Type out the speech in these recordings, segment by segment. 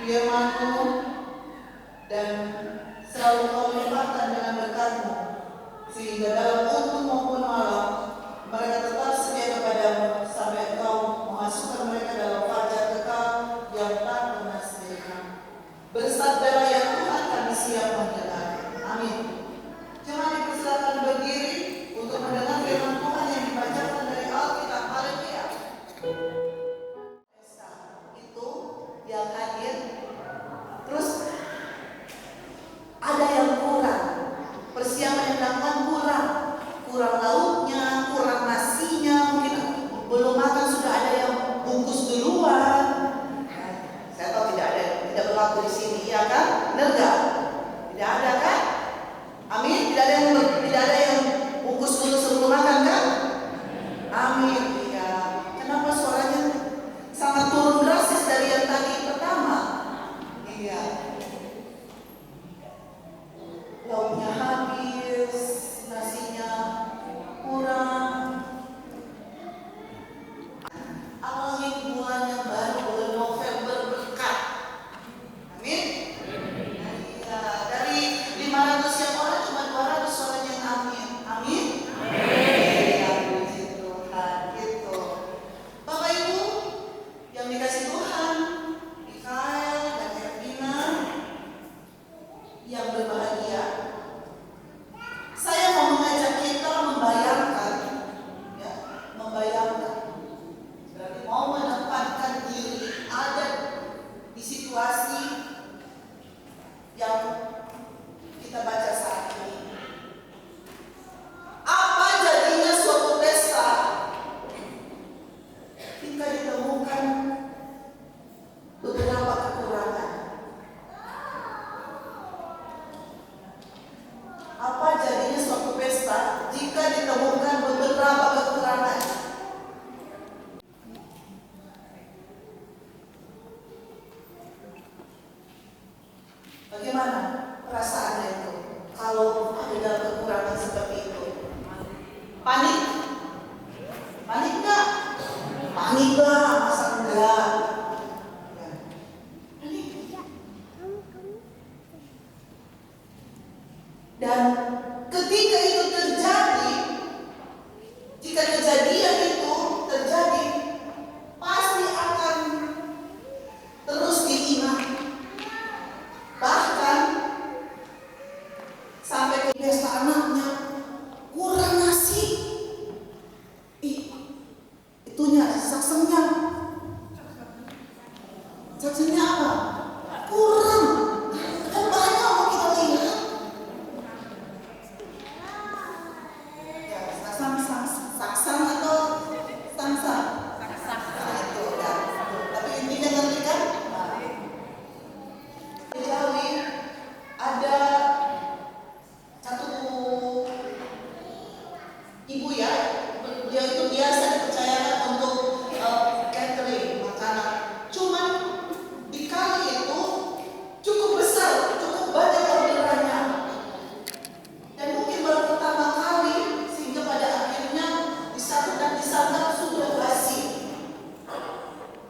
firman-Mu dan selalu Kau limpahkan dengan berkat-Mu, sehingga dalam waktu maupun malam mereka tetap setia kepadamu sampai Engkau memasukkan mereka dalam fajar kekal yang tak pernah sirna. Bersabdalah ya Tuhan, kami siap mendengar. Amin. Jangan dipersilakan berdiri untuk mendengar firman Tuhan yang dibacakan dari Alkitab. Haleluya. Itu yang hadir. Terus ada yang kurang. Persiapan yang dilakukan kurang lauknya, kurang nasinya, mungkin belum makan sudah ada yang bungkus duluan. Saya tahu tidak berlaku di sini, ya kan? Benar nggak? Tidak ada kan? Amin. Tidak ada yang bungkus dulu sebelum makan kan? Amin. Iya. Kenapa suaranya sangat turun drastis dari yang tadi pertama? Iya. Lauknya habis, nasinya kurang. Awalnya bulan yang baru, bulan November berkat. Amin. Iya. Dari 500 yang orang cuma 200 orang yang amin. Amin. Iya, puji Tuhan. Gitu. Bapak Ibu yang dikasih Tuhan, Mikael dan Ervina yang berbahagia, saya mau mengajak kita membayangkan, berarti mau menempatkan diri ada di situasi yang kita baca saat ini. Apa jadinya suatu pesta jika ditemukan beberapa kekurangan? Apa jadinya suatu pesta jika ditemukan beberapa kekurangan? Bagaimana perasaannya itu kalau ada dalam kekurangan seperti itu? Panik? Panik enggak? Panik enggak? Masa enggak? Panik. Dan ketika itu terjadi, jika kejadian itu terjadi, pasti akan terus diingat. Bahkan sampai ke pesta anaknya kurang nasi. Itunya saksinya apa? Kurang. Kan banyak mau kita lihat. Ya, saksang atau samsang? Nah, itu ya. Tapi intinya nanti kan Jawi ada satu ibu ya, dia itu biasa dipercayakan untuk catering makanan. Cuman di kali itu cukup besar, cukup banyak orderannya. Dan mungkin baru pertama kali sehingga pada akhirnya disambut dan disantap sudah basi.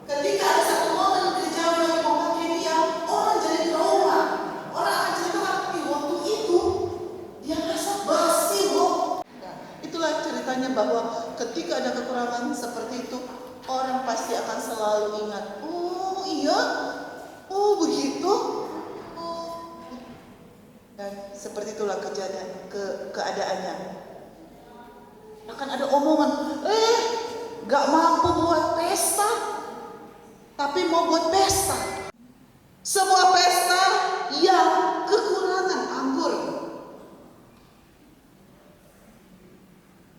Ketika ada satu momen Jawi yang memakai dia, orang jadi trauma. Orang akan cerita, waktu itu dia masak basi loh. Nah, itulah ceritanya bahwa ketika ada kekurangan seperti itu, orang pasti akan selalu ingat. Oh iya, oh begitu. Oh. Dan seperti itulah kejadian keadaannya. Akan ada omongan, gak mampu buat pesta, tapi mau buat pesta. Sebuah pesta yang kekurangan anggur.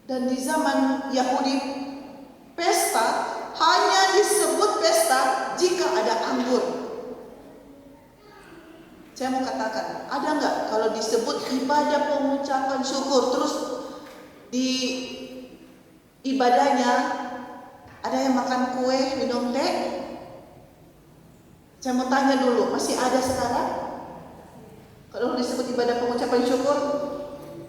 Dan di zaman Yahudi, pesta hanya disebut pesta jika ada anggur. Saya mau katakan, ada nggak kalau disebut ibadah pengucapan syukur, terus di ibadahnya ada yang makan kue, minum teh? Saya mau tanya dulu, masih ada sekarang? Kalau disebut ibadah pengucapan syukur,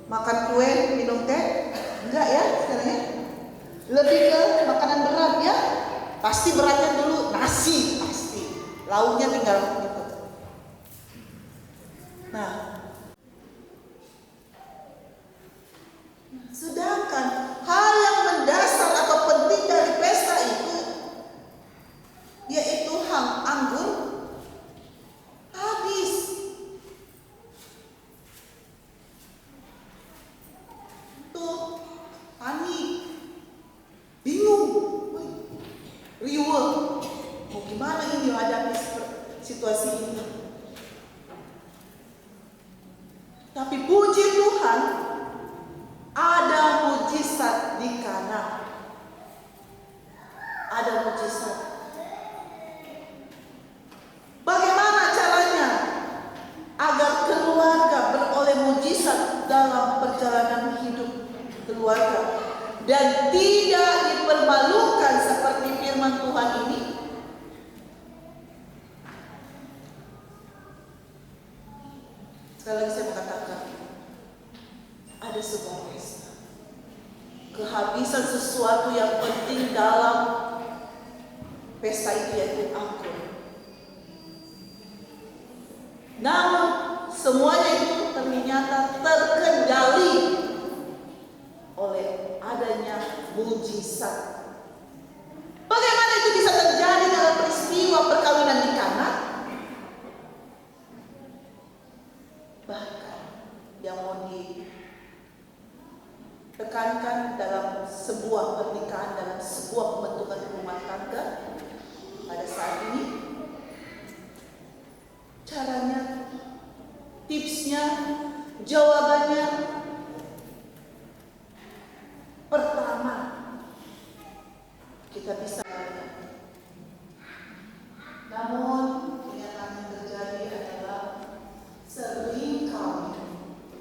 makan kue, minum teh? Enggak ya sekarang ya? Lebih ke makanan berat ya? Pasti beratnya dulu nasi, pasti. lauknya tinggal gitu. Nah, sedangkan hal yang mendasar atau penting dari pesta itu, yaitu anggur habis. Tuh, panik, bingung, riweuh. Mau gimana ini menghadapi situasi ini? Tapi puji Tuhan, ada mujizat di Kana. Ada mujizat. Bagaimana caranya agar keluarga beroleh mujizat dalam perjalanan hidup keluarga dan tidak dipermalukan seperti firman Tuhan ini? Sekali lagi saya katakan, ada sebuah pesta. Kehabisan sesuatu yang penting dalam pesta itu, yaitu anggur. Namun semuanya itu ternyata terkendali oleh adanya mujizat. Bagaimana itu bisa terjadi dalam peristiwa perkawinan di Kana? Bahkan yang mau ditekankan dalam sebuah pernikahan, dalam sebuah pembentukan rumah tangga pada saat ini, caranya, tipsnya, jawabannya, pertama, kita bisa. Namun kenyataan yang terjadi adalah seringkali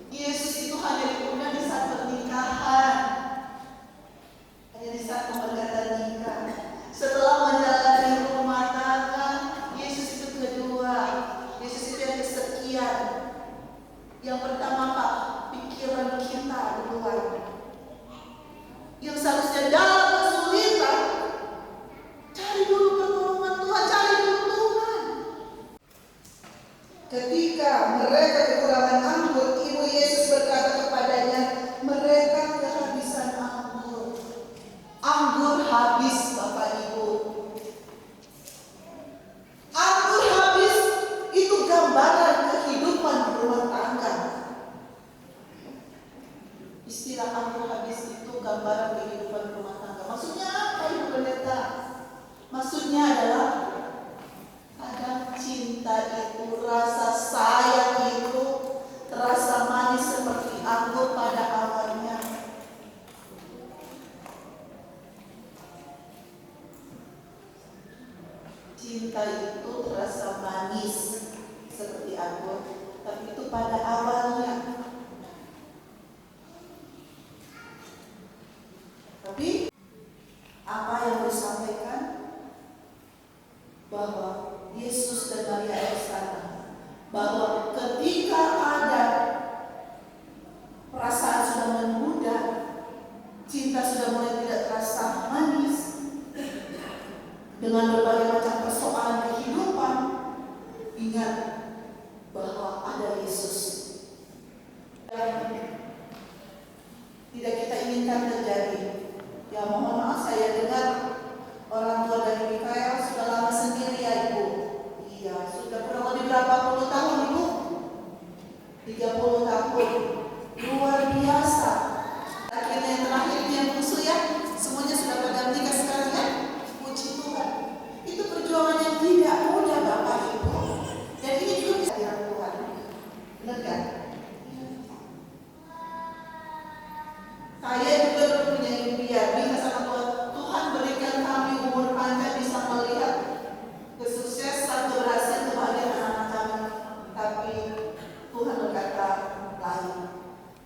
Yesus itu hanya diundang di saat pernikahan, hanya di saat pemberkatan nikah. Setelah menjalani rumah tangga, Yesus itu kedua, Yesus itu yang kesekian. Yang pertama Pak, pikiran kita duluan. Yang seharusnya dalam kesulitan, cari dulu pertolongan Tuhan, cari dulu Tuhan. Ketika mereka kekurangan anggur, Ibu Yesus berkata kepadanya, mereka kehabisan anggur. Anggur habis Bapak Ibu. Anggur habis itu gambaran kehidupan rumah tangga. Istilah anggur habis itu gambaran kehidupan rumah tangga. Maksudnya apa Ibu Pendeta? Maksudnya adalah kadang cinta itu, rasa sayang itu terasa manis seperti anggur pada awalnya. Cinta itu terasa manis seperti anggur, tapi itu pada awalnya. Tapi apa yang disampaikan? Bahwa Yesus dan Maria Elsana, bahwa ketika ada perasaan sudah memudar, cinta sudah mulai tidak terasa manis, dengan berbagai macam persoalan kehidupan, ingat bahwa ada Yesus. Dan tidak kita inginkan terjadi. Ya mohon maaf, saya dengar orang tua dari Mikael sudah lama sendiri ya Ibu. Iya, sudah kurang lebih berapa puluh tahun Ibu? 30 tahun. Luar biasa. Akhirnya yang terakhir ini yang musuh ya, semuanya sudah pada nikah sekarang ya. Puji Tuhan. Itu perjuangan yang tidak mudah Bapak Ibu. Dan ini juga bisa dilakukan Tuhan. Benar kan? Saya juga punya impian, minta sama Tuhan, Tuhan berikan kami umur panjang bisa melihat kesuksesan, keberhasilan, kebahagiaan anak-anak kami. Tapi Tuhan berkata lain.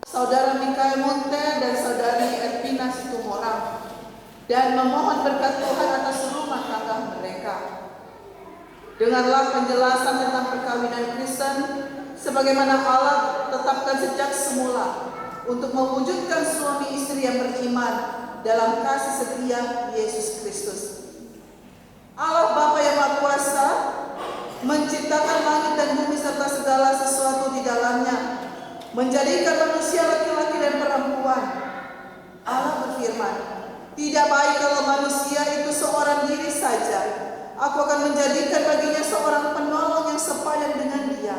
Saudara Mikael Monte dan saudari Ervina Situmorang, dan memohon berkat Tuhan atas rumah tangga mereka. Dengarlah penjelasan tentang perkawinan Kristen sebagaimana Allah tetapkan sejak semula untuk mewujudkan suami istri yang beriman dalam kasih setia Yesus Kristus. Allah Bapa yang Maha Kuasa menciptakan langit dan bumi serta segala sesuatu di dalamnya, menjadikan manusia laki-laki dan perempuan. Allah berfirman, tidak baik kalau manusia itu seorang diri saja. Aku akan menjadikan baginya seorang penolong yang sepadan dengan dia.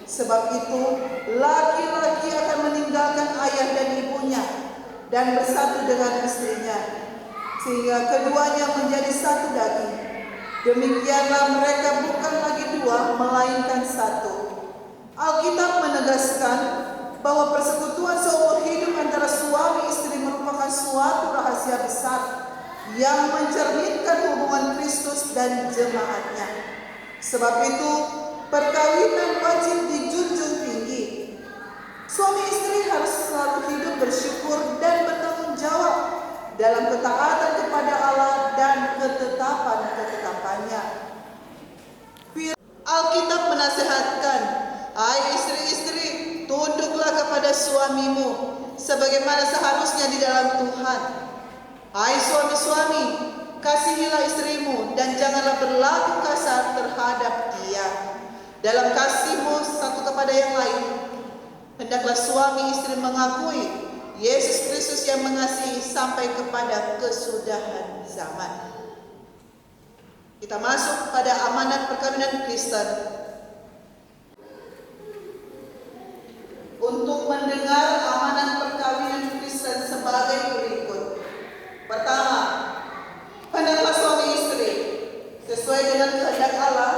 Sebab itu, laki-laki akan meninggalkan ayah dan ibunya dan bersatu dengan istrinya, sehingga keduanya menjadi satu daging. Demikianlah mereka bukan lagi dua, melainkan satu. Alkitab menegaskan bahwa persekutuan seumur hidup antara suami istri merupakan suatu rahasia besar yang mencerminkan hubungan Kristus dan jemaatnya. Sebab itu, perkawinan wajib dijunjung tinggi. Suami istri harus selalu hidup bersyukur dan bertanggung jawab dalam ketaatan kepada Allah dan ketetapan-ketetapannya. Alkitab menasihatkan, hai istri-istri, tunduklah kepada suamimu sebagaimana seharusnya di dalam Tuhan. Hai suami-suami, kasihilah istrimu dan janganlah berlaku kasar terhadap dia. Dalam kasihmu satu kepada yang lain, hendaklah suami istri mengakui Yesus Kristus yang mengasihi sampai kepada kesudahan zaman. Kita masuk pada amanat perkawinan Kristen. Untuk mendengar amanat perkawinan Kristen sebagai berikut. Pertama, hendaklah suami istri sesuai dengan kehendak Allah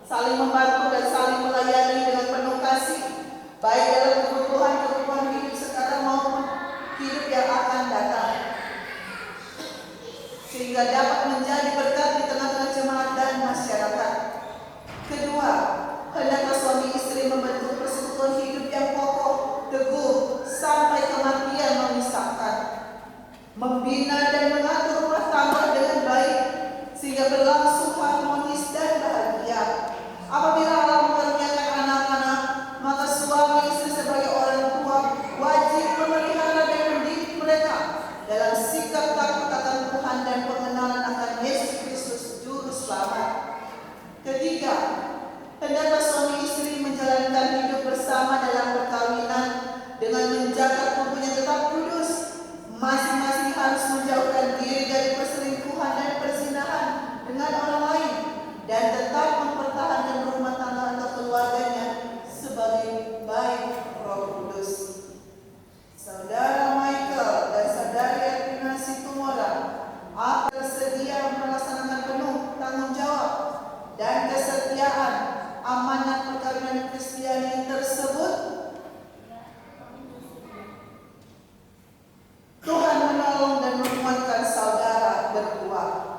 saling membantu dan saling melayani dengan penuh kasih, baik dalam kebutuhan hidup sekarang maupun hidup yang akan datang, sehingga dapat menjadi berkat di tengah-tengah jemaat dan masyarakat. Kedua, hendaklah suami istri membentuk persekutuan hidup yang kokoh, teguh, sampai kematian memisahkan, membina dan mengatur rumah tangga dengan baik, sehingga berlangsung harmonis dan bahagia. Apabila Allah mengaruniakan anak-anak, maka suami istri sebagai orang tua wajib memelihara dan mendidik mereka dalam sikap takut akan Tuhan dan pengenalan akan Yesus Kristus Juru Selamat. Ketiga, hendaklah suami istri menjalankan hidup bersama dalam perkawinan dengan menjaga tubuhnya tetap kudus. Masing-masing harus menjauhkan diri dari perselingkuhan dan perzinahan dengan orang lain dan tetap mempertahankan rumah tangga atau keluarganya sebagai baik Roh Kudus. Saudara Michael dan saudari Ervina Situmora akan bersedia melaksanakan penuh tanggung jawab dan kesetiaan amanat perkawinan Kristiani tersebut. Tuhan menolong dan menguatkan saudara berdua.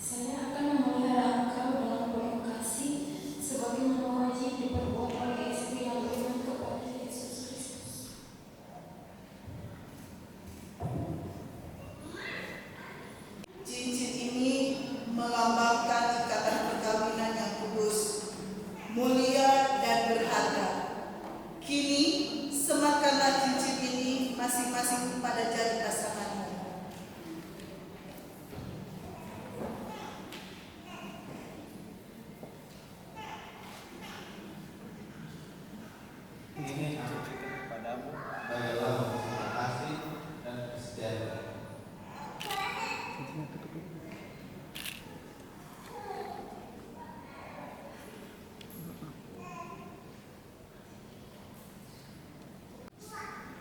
Saya akan memelihara engkau dalam penuh kasih, sebagaimana wajib diperbuat oleh istri yang beriman kepada Yesus Kristus. Cincin ini melambangkan ikatan perkawinan yang kudus, mulia dan berharga. Kini sematkanlah cincin ini masing-masing pada jari pasanganmu. Ini aku berikan kepadamu adalah kasih dan kesetiaan.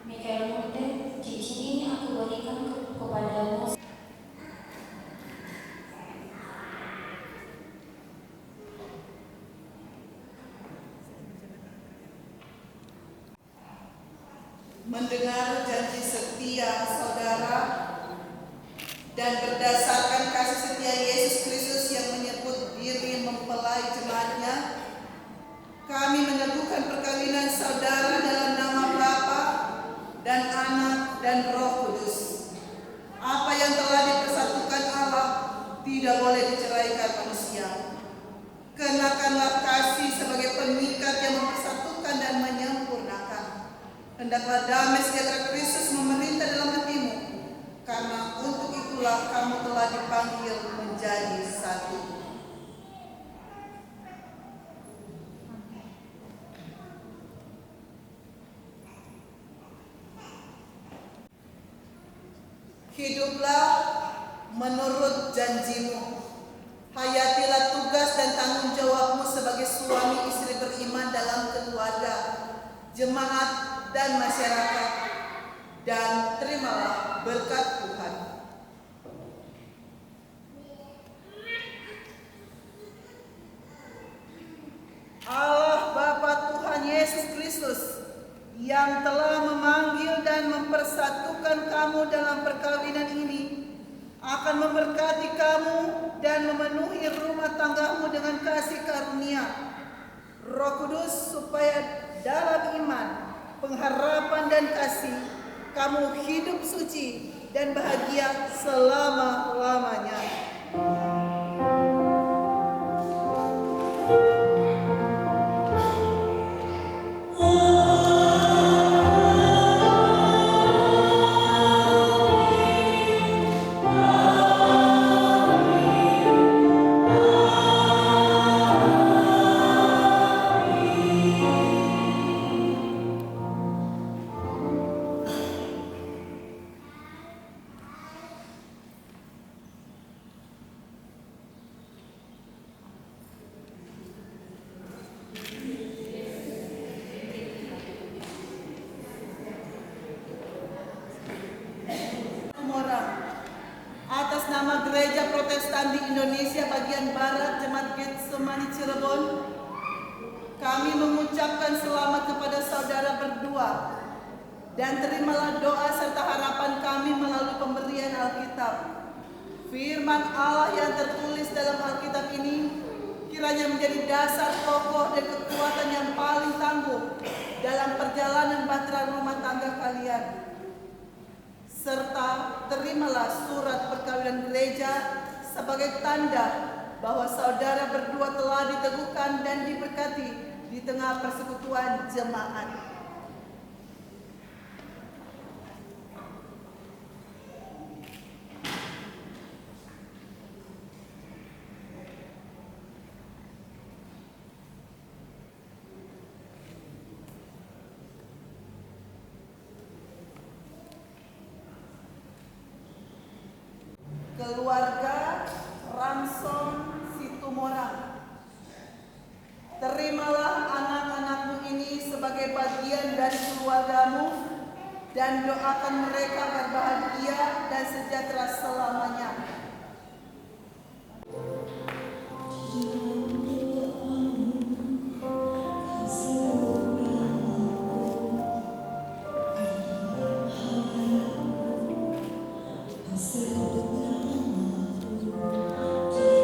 Mikael Monte, cincin ini aku berikan kepadamu. Mendengar janji setia saudara dan berdasarkan kasih setia Yesus Kristus yang menyebut diri mempelai jemaatnya, kami meneguhkan perkawinan saudara dalam nama Bapa dan Anak dan Roh Kudus. Apa yang telah dipersatukan Allah tidak boleh diceraikan manusia. Kenakanlah kasih sebagai pengikat yang mempersatukan dan menyempurnakan. Hendaklah damai sejahtera Kristus memerintah dalam hatimu, karena untuk itulah kamu telah dipanggil menjadi satu. Hiduplah menurut janjimu. Hayatilah tugas dan tanggung jawabmu sebagai suami istri beriman dalam keluarga, jemaat, dan masyarakat, dan terimalah berkat Tuhan. Allah Bapa Tuhan Yesus Kristus yang telah memanggil dan mempersatukan kamu dalam perkawinan ini akan memberkati kamu dan memenuhi rumah tanggamu dengan kasih karunia Roh Kudus, supaya dalam iman, pengharapan dan kasih kamu hidup suci dan bahagia selama-lamanya. Atas nama Gereja Protestan di Indonesia bagian Barat Jemaat Getsemani Cirebon, kami mengucapkan selamat kepada saudara berdua dan terimalah doa serta harapan kami melalui pemberian Alkitab. Firman Allah yang tertulis dalam Alkitab ini kiranya menjadi dasar kokoh dan kekuatan yang paling tangguh dalam perjalanan bahtera rumah tangga kalian. Serta terimalah surat perkawinan gereja sebagai tanda bahwa saudara berdua telah diteguhkan dan diberkati di tengah persekutuan jemaat. Keluarga Ramson Situmorang, terimalah anak-anakmu ini sebagai bagian dari keluargamu dan doakan mereka berbahagia dan sejahtera selamanya. Terima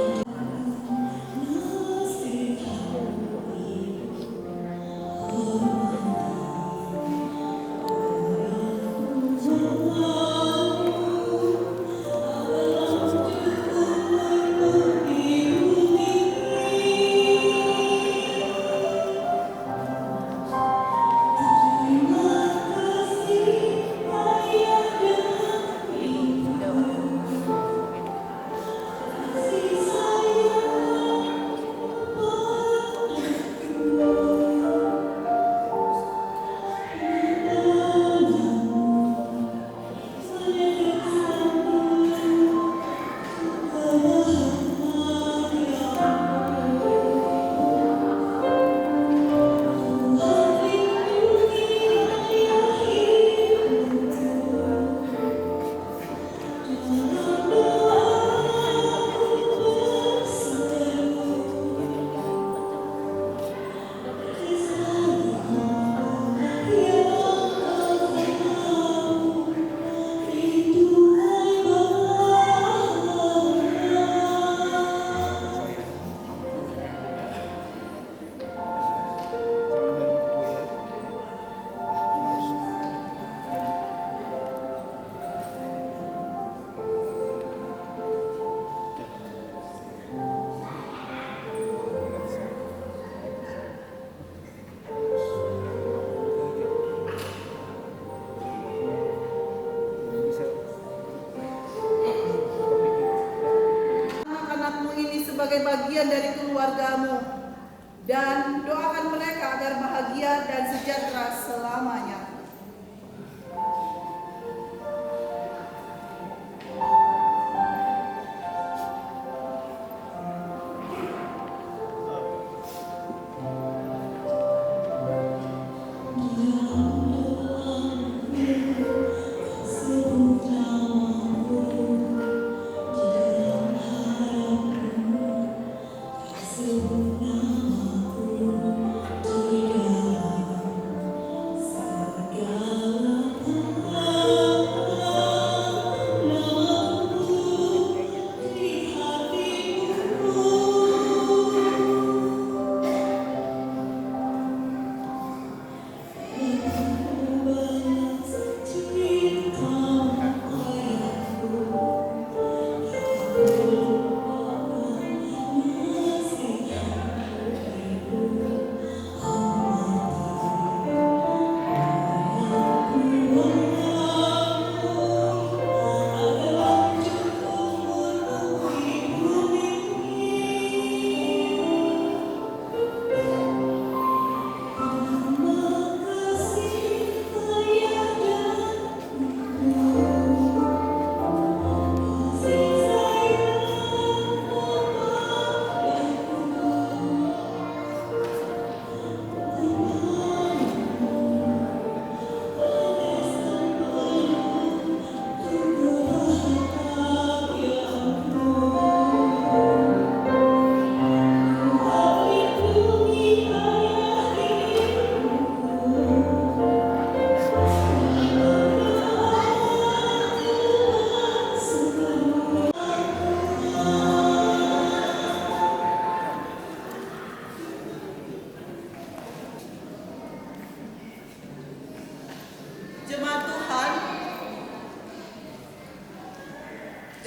sebagai bagian dari keluargamu, dan doakan mereka agar bahagia dan sejahtera selamanya.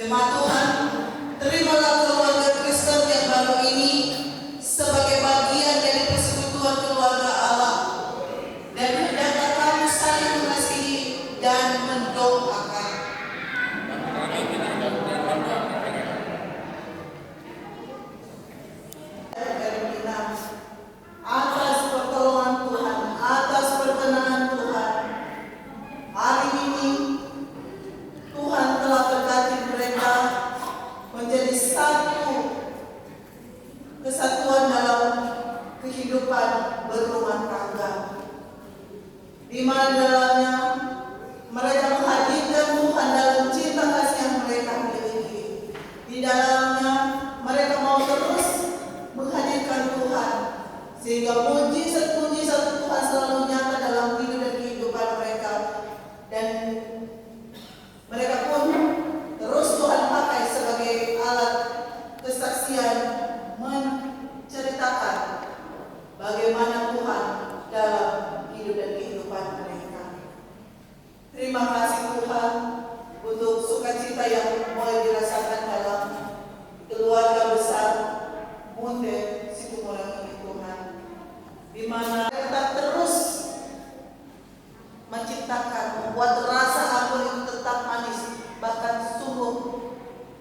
Jemaat Tuhan, terimalah keluarga Kristen yang baru ini sebagai bagian dari persekutuan keluarga Allah, dan hendaklah kamu saling mengasihi dan mendoakan. Atas pertolongan Tuhan, atas perkenan Tuhan, hari ini Tuhan telah berkati mereka menjadi satu kesatuan dalam kehidupan berumah tangga, di mana dalamnya mereka menghadirkan Tuhan dalam cinta kasih yang mereka miliki. Di dalamnya mereka mau terus menghadirkan Tuhan, sehingga mujizat-mujizat Tuhan selalu nyata dalam hidup dan kehidupan mereka, dan mereka pun terus Tuhan pakai sebagai alat kesaksian menceritakan bagaimana Tuhan dalam hidup dan kehidupan mereka. Terima kasih Tuhan untuk sukacita yang mulai dirasakan dalam keluarga besar Munte Situmorang ini Tuhan, di mana kita terus menciptakan, membuat rasa anggur itu tetap manis, bahkan sungguh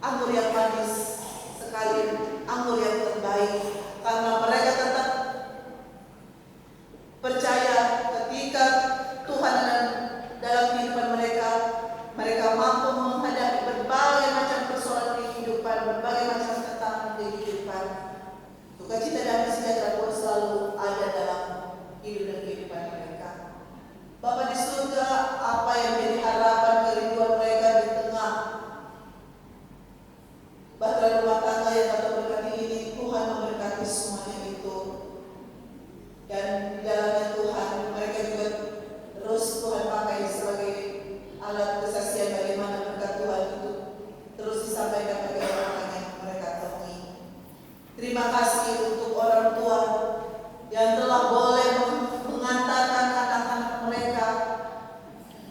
anggur yang manis sekali, anggur yang terbaik, karena mereka tetap percaya ketika Tuhan dalam kehidupan mereka, mereka mampu menghadapi berbagai macam persoalan kehidupan, berbagai macam tantangan kehidupan. Sukacita dan sejahtera pun selalu ada dalam hidup dan kehidupan mereka. Bapa di surga, apa yang menjadi harapan kerinduan mereka di tengah bahtera rumah tangga yang Kau berkati ini, Tuhan memberkati semuanya itu. Dan di dalamnya Tuhan, mereka juga terus Tuhan pakai sebagai alat kesaksian bagaimana berkat Tuhan itu terus disampaikan bagi orang yang mereka temui. Terima kasih untuk orang tua yang telah boleh mengantarkan anak-anak mereka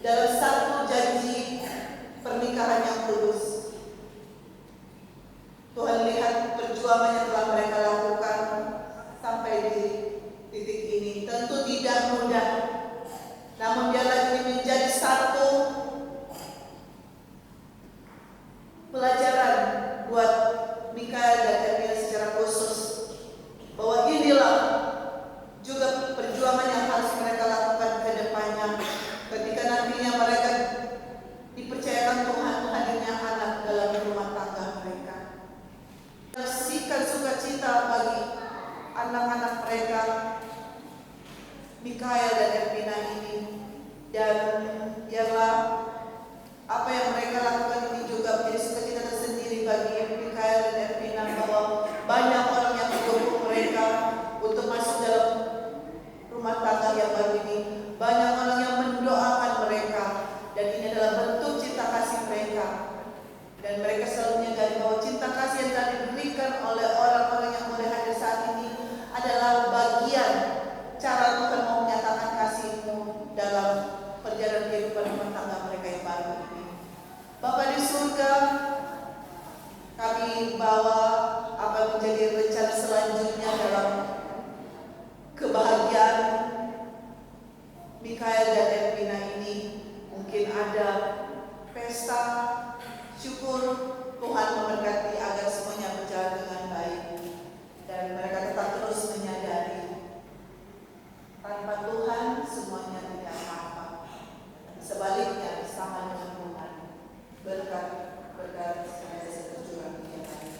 dalam satu janji pernikahan yang kudus. Tuhan lihat perjuangan yang telah mereka lakukan sampai di titik ini. Tentu tidak mudah, namun biarlah ini menjadi satu pelajaran buat Mikael dan Daniel secara anak-anak mereka, Mikael dan Ervina ini. Dan biarlah apa yang mereka lakukan ini juga menjadi sukacita tersendiri bagi Mikael dan Ervina, bahwa banyak orang yang mendukung mereka untuk masuk dalam rumah tangga yang baru ini. Banyak orang yang mendoakan mereka, dan ini adalah bentuk cinta kasih mereka. Dan mereka selalu menyadari bahwa cinta kasih yang telah diberikan oleh orang-orang yang boleh hadir saat ini adalah bagian cara Tuhan mau menyatakan kasih-Mu dalam perjalanan kehidupan rumah tangga mereka yang baru ini. Bapa di surga, kami bawa apa yang menjadi rencana selanjutnya dalam kebahagiaan Mikael dan Ervina ini. Mungkin ada pesta syukur, Tuhan memberkati agar semuanya berjalan dengan baik, dan mereka tetap terus menyadari tanpa Tuhan semuanya tidak apa-apa. Sebaliknya bersama dengan Tuhan berkat senantiasa tercurah di hati kami.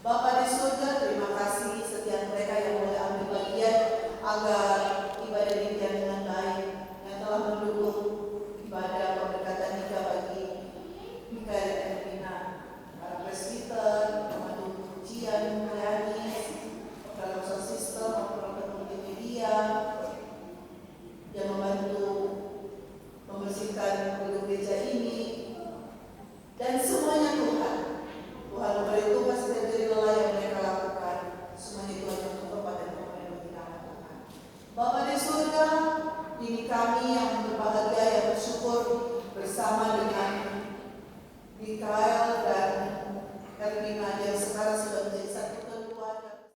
Bapa di surga, terima kasih setiap mereka yang boleh ambil bagian agar ibadah ini berjalan dengan baik, yang telah mendukung ibadah pemberkatan nikah bagi Mikael dan Ervina, para presbiter, pemandu pujian, penyanyi, operator sistem, operator multimedia yang membantu membersihkan gedung gereja ini, dan semuanya Tuhan memberi tugas dan jerih lelah yang mereka lakukan. Semuanya Tuhan yang bertobat dan bagi nama Tuhan. Bapa di surga, ini kami yang berbahagia, yang bersyukur bersama dengan Mikael dan Ervina yang sekarang sudah menjadi satu keluarga.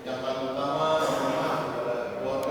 Yang paling utama, mohon maaf kepada keluarga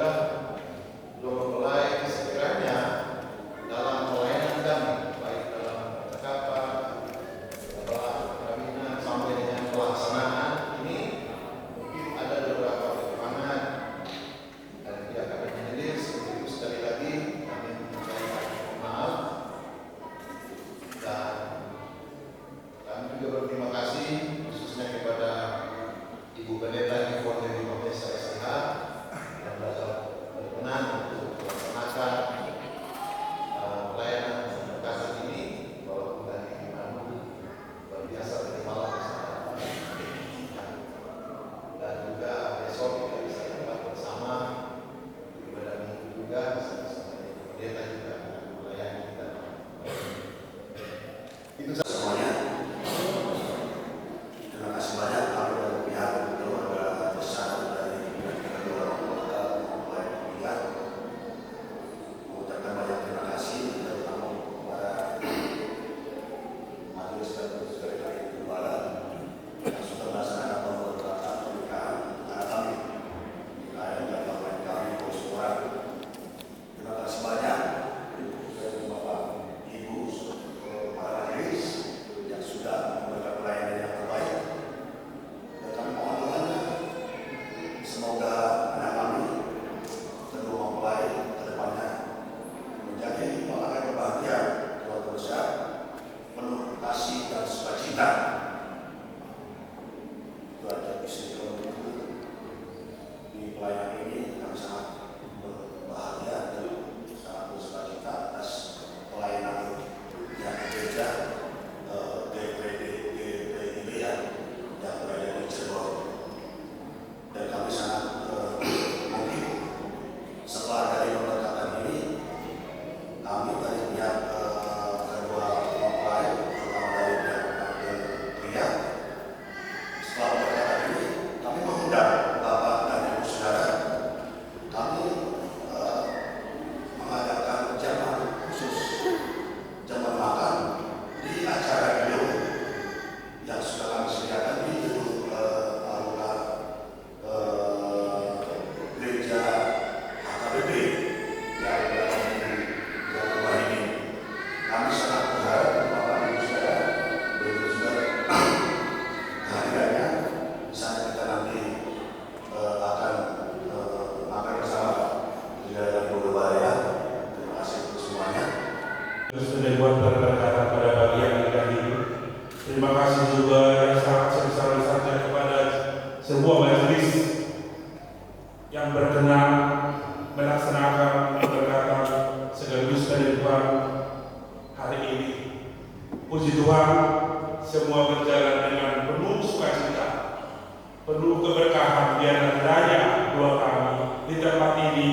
pelayanan ini kami sangat bahagia dan sangat bersukacita atas pelayanan yang gereja GPIB yang berada di Cirebon. Dan kami sangat mungkin setelah dari pemberkatan ini, kami dari pihak kedua mempelai, terutama dari pihak pria, setelah pemberkatan ini, kami mengundang Bapak dan Ibu Saudara, kami mengadakan jamuan khusus, jamuan makan di acara beliau yang sudah kami sediakan di gedung Aula Gereja HKBP yang berada di Jawa Timur ini. Kami sangat berharap Bapak Ibu Saudara begitu juga kehadirannya di sana kita nanti akan makan bersama di dalam Bodobaya. Terima kasih untuk semuanya. Sudah buat berkata pada bagian yang ini. Terima kasih juga yang sangat sebesar-besarnya kepada sebuah majelis yang berkenan melaksanakan pemberkatan sekaligus kehidupan hari ini. Puji Tuhan, semua berjalan dengan penuh sukacita, penuh keberkahan. Biar kiranya doa kami di tempat ini,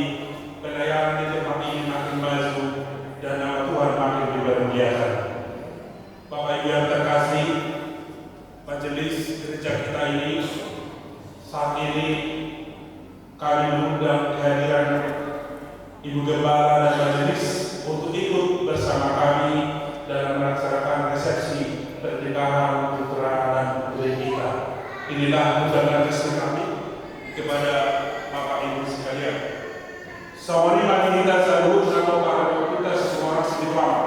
pelayanan di tempat ini makin maju dan nama Tuhan makin dibermuliakan. Bapak Ibu yang terkasih, majelis gereja kita ini saat ini kami mengundang kehadiran Ibu Gembala dan majelis untuk ikut bersama kami dalam melaksanakan resepsi pernikahan putra dan putri kita. Inilah undangan resmi kami kepada Bapak Ibu sekalian. Sawari mari kita salut sama para kita semua orang sediwang.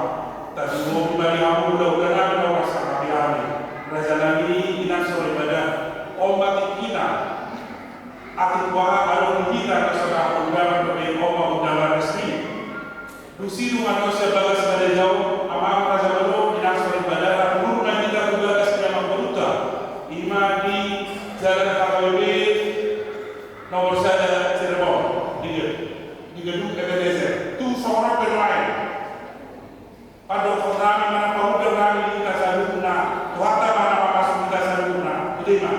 Tapi mau kembali kamu mudah-mudahan kita merasa kami. Raja Nabi inang sore badan ombak kita. Atik wahak alun kita kesadah undangan beri ombak undangan resmi. Lusi rumah dosa bagas pada jauh. Amang Raja Baru inang sore badan. Rumah kita berbagas memang beruta. Ima di Jalan KKB nomor 1 Cirebon. Di gedung Ebenezer. Itu seorang pemain. Pada kami mana pemuda kami kita saluna, tuata mana masuk kita saluna, terima.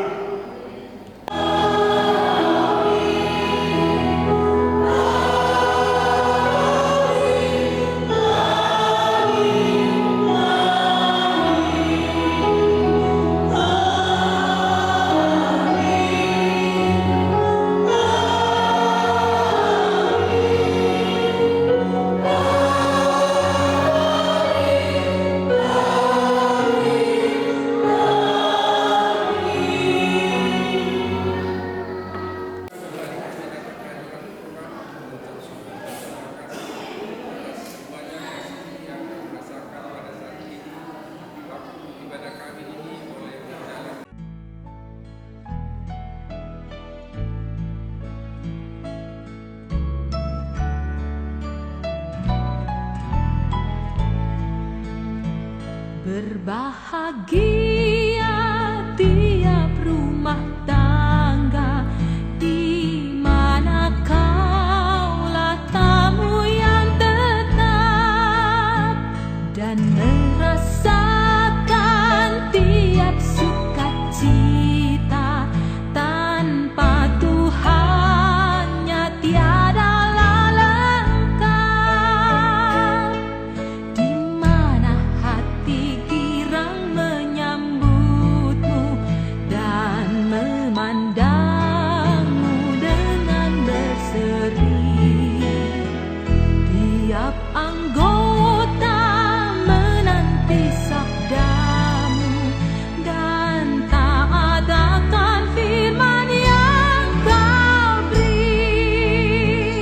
Berbahagia tiap rumah tangga di mana kaulah tamu yang tetap dan merasakan tiap sukacita tanpa Tuhannya tiadalah lengkap. Di mana hati girang menyambutmu dan memandangmu dengan berseri. Tiap anggota menanti sabdamu dan taat akan firman yang kau beri.